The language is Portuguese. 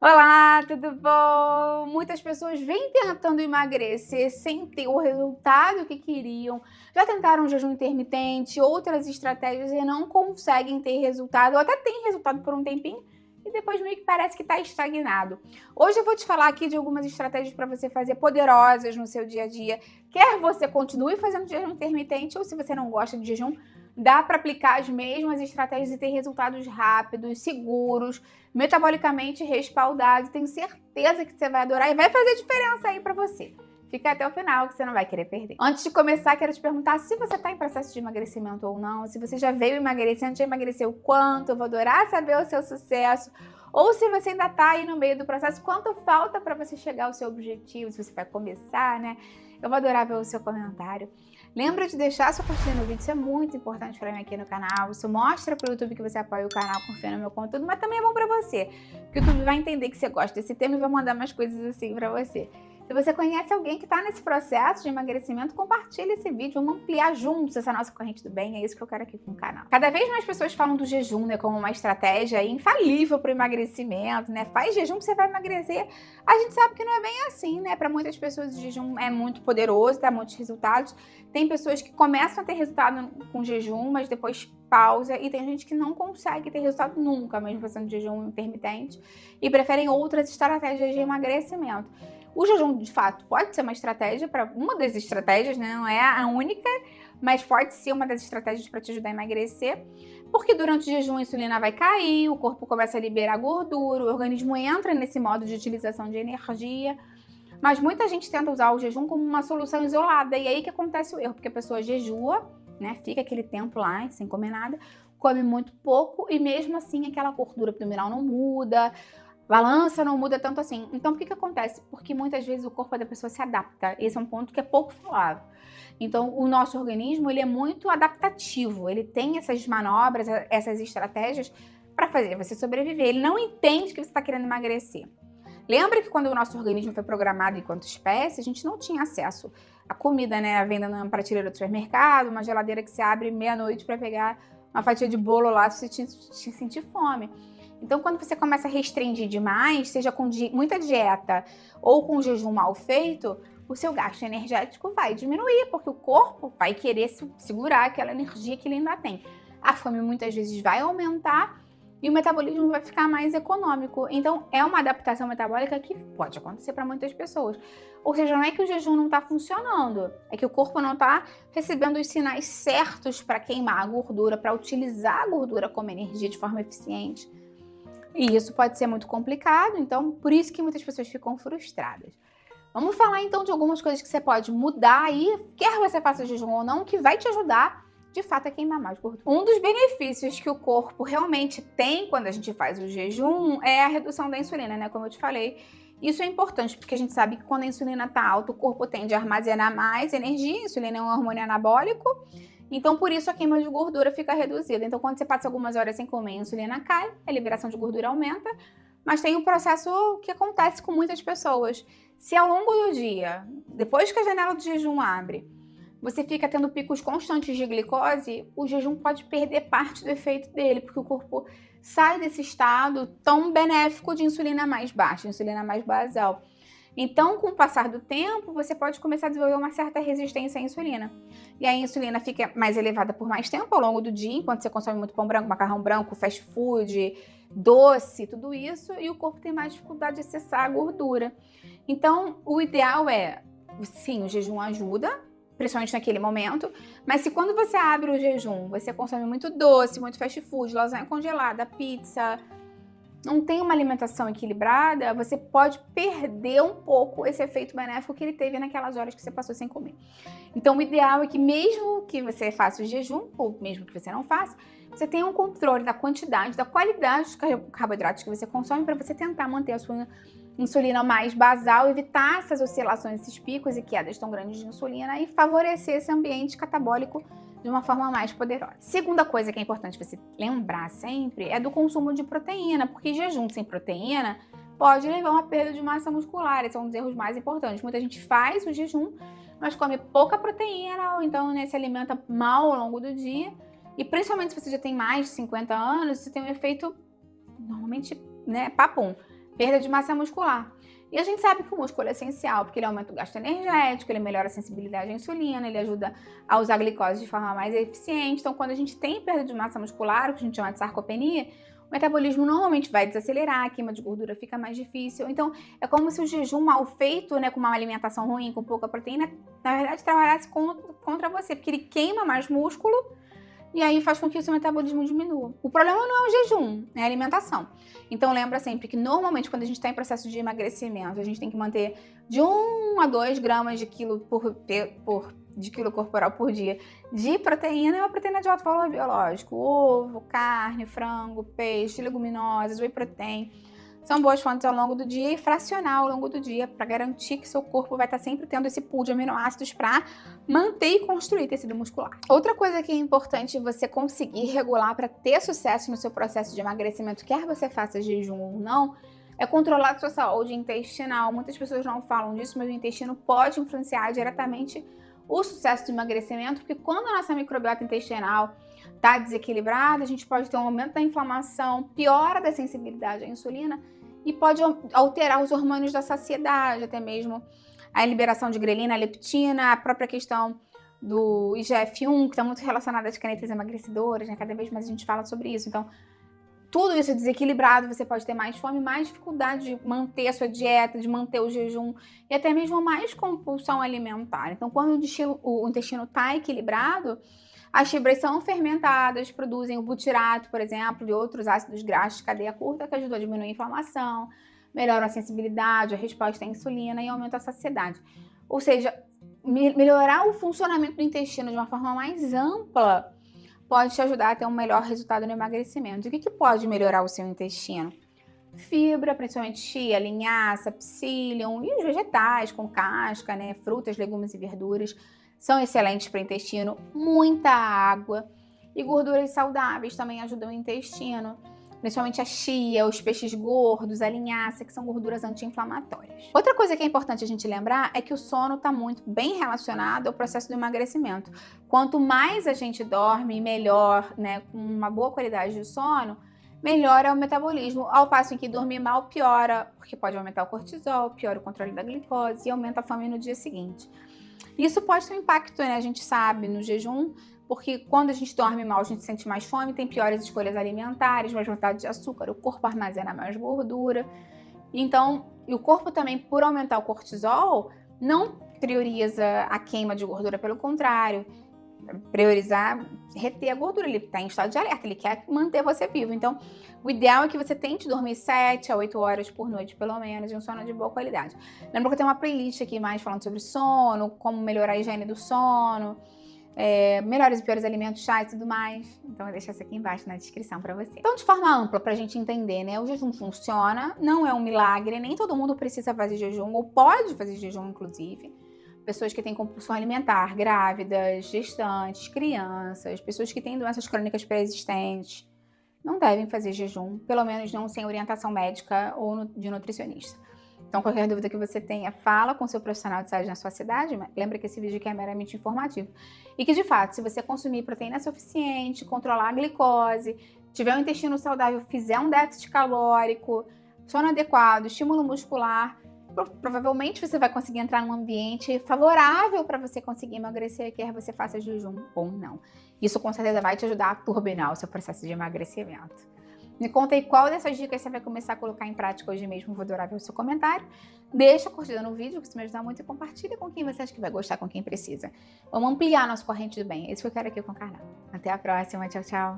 Olá, tudo bom? Muitas pessoas vêm tentando emagrecer sem ter o resultado que queriam. Já tentaram jejum intermitente, outras estratégias e não conseguem ter resultado, ou até tem resultado por um tempinho e depois meio que parece que está estagnado. Hoje eu vou te falar aqui de algumas estratégias para você fazer poderosas no seu dia a dia. Quer você continue fazendo jejum intermitente ou se você não gosta de jejum, dá para aplicar as mesmas estratégias e ter resultados rápidos, seguros, metabolicamente respaldados. Tenho certeza que você vai adorar e vai fazer diferença aí para você. Fica até o final que você não vai querer perder. Antes de começar, quero te perguntar se você está em processo de emagrecimento ou não, se você já veio emagrecendo, já emagreceu quanto, eu vou adorar saber o seu sucesso. Ou se você ainda está aí no meio do processo, quanto falta para você chegar ao seu objetivo, se você vai começar, né? Eu vou adorar ver o seu comentário. Lembra de deixar sua curtida no vídeo, isso é muito importante para mim aqui no canal. Isso mostra para o YouTube que você apoia o canal, confia no meu conteúdo, mas também é bom para você, porque o YouTube vai entender que você gosta desse tema e vai mandar mais coisas assim para você. Se você conhece alguém que está nesse processo de emagrecimento, compartilha esse vídeo, vamos ampliar juntos essa nossa corrente do bem, é isso que eu quero aqui com o canal. Cada vez mais pessoas falam do jejum, né, como uma estratégia infalível para o emagrecimento, né, faz jejum que você vai emagrecer. A gente sabe que não é bem assim, né, para muitas pessoas o jejum é muito poderoso, dá muitos resultados. Tem pessoas que começam a ter resultado com jejum, mas depois pausa, e tem gente que não consegue ter resultado nunca, mesmo fazendo jejum intermitente, e preferem outras estratégias de emagrecimento. O jejum, de fato, pode ser uma estratégia, para uma das estratégias, né? Não é a única, mas pode ser uma das estratégias para te ajudar a emagrecer, porque durante o jejum a insulina vai cair, o corpo começa a liberar gordura, o organismo entra nesse modo de utilização de energia, mas muita gente tenta usar o jejum como uma solução isolada, e aí que acontece o erro, porque a pessoa jejua, né? Fica aquele tempo lá, sem comer nada, come muito pouco, e mesmo assim aquela gordura abdominal não muda, balança não muda tanto assim. Então, por que acontece? Porque muitas vezes o corpo da pessoa se adapta. Esse é um ponto que é pouco falado. Então, o nosso organismo, ele é muito adaptativo. Ele tem essas manobras, essas estratégias para fazer você sobreviver. Ele não entende que você está querendo emagrecer. Lembra que quando o nosso organismo foi programado enquanto espécie, a gente não tinha acesso à comida, né? A venda na prateleira do supermercado, uma geladeira que você abre meia-noite para pegar uma fatia de bolo lá se você sentir fome. Então, quando você começa a restringir demais, seja com muita dieta ou com jejum mal feito, o seu gasto energético vai diminuir, porque o corpo vai querer segurar aquela energia que ele ainda tem. A fome muitas vezes vai aumentar e o metabolismo vai ficar mais econômico. Então, é uma adaptação metabólica que pode acontecer para muitas pessoas. Ou seja, não é que o jejum não está funcionando, é que o corpo não está recebendo os sinais certos para queimar a gordura, para utilizar a gordura como energia de forma eficiente. E isso pode ser muito complicado, então por isso que muitas pessoas ficam frustradas. Vamos falar então de algumas coisas que você pode mudar aí, quer você faça jejum ou não, que vai te ajudar de fato a queimar mais gordura. Um dos benefícios que o corpo realmente tem quando a gente faz o jejum é a redução da insulina, né? Como eu te falei. Isso é importante porque a gente sabe que quando a insulina está alta, o corpo tende a armazenar mais energia. A insulina é um hormônio anabólico. Então, por isso, a queima de gordura fica reduzida. Então, quando você passa algumas horas sem comer, a insulina cai, a liberação de gordura aumenta, mas tem um processo que acontece com muitas pessoas. Se ao longo do dia, depois que a janela do jejum abre, você fica tendo picos constantes de glicose, o jejum pode perder parte do efeito dele, porque o corpo sai desse estado tão benéfico de insulina mais baixa, insulina mais basal. Então, com o passar do tempo, você pode começar a desenvolver uma certa resistência à insulina. E a insulina fica mais elevada por mais tempo ao longo do dia, enquanto você consome muito pão branco, macarrão branco, fast food, doce, tudo isso, e o corpo tem mais dificuldade de acessar a gordura. Então, o ideal é, sim, o jejum ajuda, principalmente naquele momento, mas se quando você abre o jejum, você consome muito doce, muito fast food, lasanha congelada, pizza, não tem uma alimentação equilibrada, você pode perder um pouco esse efeito benéfico que ele teve naquelas horas que você passou sem comer. Então, o ideal é que mesmo que você faça o jejum, ou mesmo que você não faça, você tenha um controle da quantidade, da qualidade dos carboidratos que você consome para você tentar manter a sua insulina mais basal, evitar essas oscilações, esses picos e quedas tão grandes de insulina e favorecer esse ambiente catabólico de uma forma mais poderosa. Segunda coisa que é importante você lembrar sempre é do consumo de proteína, porque jejum sem proteína pode levar a uma perda de massa muscular. Esse é um dos erros mais importantes. Muita gente faz o jejum, mas come pouca proteína ou então, né, se alimenta mal ao longo do dia. E principalmente se você já tem mais de 50 anos, você tem um efeito normalmente, né, papum. Perda de massa muscular. E a gente sabe que o músculo é essencial, porque ele aumenta o gasto energético, ele melhora a sensibilidade à insulina, ele ajuda a usar a glicose de forma mais eficiente. Então, quando a gente tem perda de massa muscular, o que a gente chama de sarcopenia, o metabolismo normalmente vai desacelerar, a queima de gordura fica mais difícil. Então, é como se o jejum mal feito, né, com uma alimentação ruim, com pouca proteína, na verdade, trabalhasse contra você, porque ele queima mais músculo e aí faz com que o seu metabolismo diminua. O problema não é o jejum, é a alimentação. Então lembra sempre que normalmente quando a gente está em processo de emagrecimento, a gente tem que manter de 1 a 2 gramas de quilo de quilo corporal por dia de proteína, e uma proteína de alto valor biológico. Ovo, carne, frango, peixe, leguminosas, whey protein. São boas fontes ao longo do dia e fracionar ao longo do dia para garantir que seu corpo vai estar sempre tendo esse pool de aminoácidos para manter e construir tecido muscular. Outra coisa que é importante você conseguir regular para ter sucesso no seu processo de emagrecimento, quer você faça jejum ou não, é controlar a sua saúde intestinal. Muitas pessoas não falam disso, mas o intestino pode influenciar diretamente o sucesso do emagrecimento, porque quando a nossa microbiota intestinal está desequilibrada, a gente pode ter um aumento da inflamação, piora da sensibilidade à insulina e pode alterar os hormônios da saciedade, até mesmo a liberação de grelina, leptina, a própria questão do IGF-1, que está muito relacionada às canetas emagrecedoras, né? Cada vez mais a gente fala sobre isso. Então, tudo isso desequilibrado, você pode ter mais fome, mais dificuldade de manter a sua dieta, de manter o jejum e até mesmo mais compulsão alimentar. Então, quando o intestino está equilibrado, as fibras são fermentadas, produzem o butirato, por exemplo, e outros ácidos graxos de cadeia curta que ajudam a diminuir a inflamação, melhoram a sensibilidade, a resposta à insulina e aumentam a saciedade. Ou seja, melhorar o funcionamento do intestino de uma forma mais ampla pode te ajudar a ter um melhor resultado no emagrecimento. E o que pode melhorar o seu intestino? Fibra, principalmente chia, linhaça, psyllium e os vegetais com casca, né? Frutas, legumes e verduras são excelentes para o intestino. Muita água e gorduras saudáveis também ajudam o intestino, principalmente a chia, os peixes gordos, a linhaça, que são gorduras anti-inflamatórias. Outra coisa que é importante a gente lembrar é que o sono está muito bem relacionado ao processo do emagrecimento. Quanto mais a gente dorme, melhor, né, com uma boa qualidade de sono, melhora o metabolismo, ao passo em que dormir mal piora, porque pode aumentar o cortisol, piora o controle da glicose e aumenta a fome no dia seguinte. Isso pode ter um impacto, né, a gente sabe, no jejum, porque quando a gente dorme mal, a gente sente mais fome, tem piores escolhas alimentares, mais vontade de açúcar, o corpo armazena mais gordura. Então, e o corpo também, por aumentar o cortisol, não prioriza a queima de gordura, pelo contrário, priorizar reter a gordura, ele está em estado de alerta, ele quer manter você vivo. Então, o ideal é que você tente dormir 7 a 8 horas por noite, pelo menos, e um sono de boa qualidade. Lembra que eu tenho uma playlist aqui mais falando sobre sono, como melhorar a higiene do sono, melhores e piores alimentos, chá e tudo mais. Então eu vou deixar isso aqui embaixo na descrição pra você. Então, de forma ampla, pra gente entender, né? O jejum funciona, não é um milagre, nem todo mundo precisa fazer jejum, ou pode fazer jejum, inclusive. Pessoas que têm compulsão alimentar, grávidas, gestantes, crianças, pessoas que têm doenças crônicas pré-existentes, não devem fazer jejum, pelo menos não sem orientação médica ou de nutricionista. Então, qualquer dúvida que você tenha, fala com o seu profissional de saúde na sua cidade. Lembra que esse vídeo aqui é meramente informativo. E que, de fato, se você consumir proteína suficiente, controlar a glicose, tiver um intestino saudável, fizer um déficit calórico, sono adequado, estímulo muscular, provavelmente você vai conseguir entrar num ambiente favorável para você conseguir emagrecer, quer você faça jejum ou não. Isso, com certeza, vai te ajudar a turbinar o seu processo de emagrecimento. Me conta aí qual dessas dicas você vai começar a colocar em prática hoje mesmo. Vou adorar ver o seu comentário. Deixa a curtida no vídeo, que isso me ajuda muito, e compartilha com quem você acha que vai gostar, com quem precisa. Vamos ampliar nossa corrente do bem. É isso que eu quero aqui com o canal. Até a próxima. Tchau, tchau.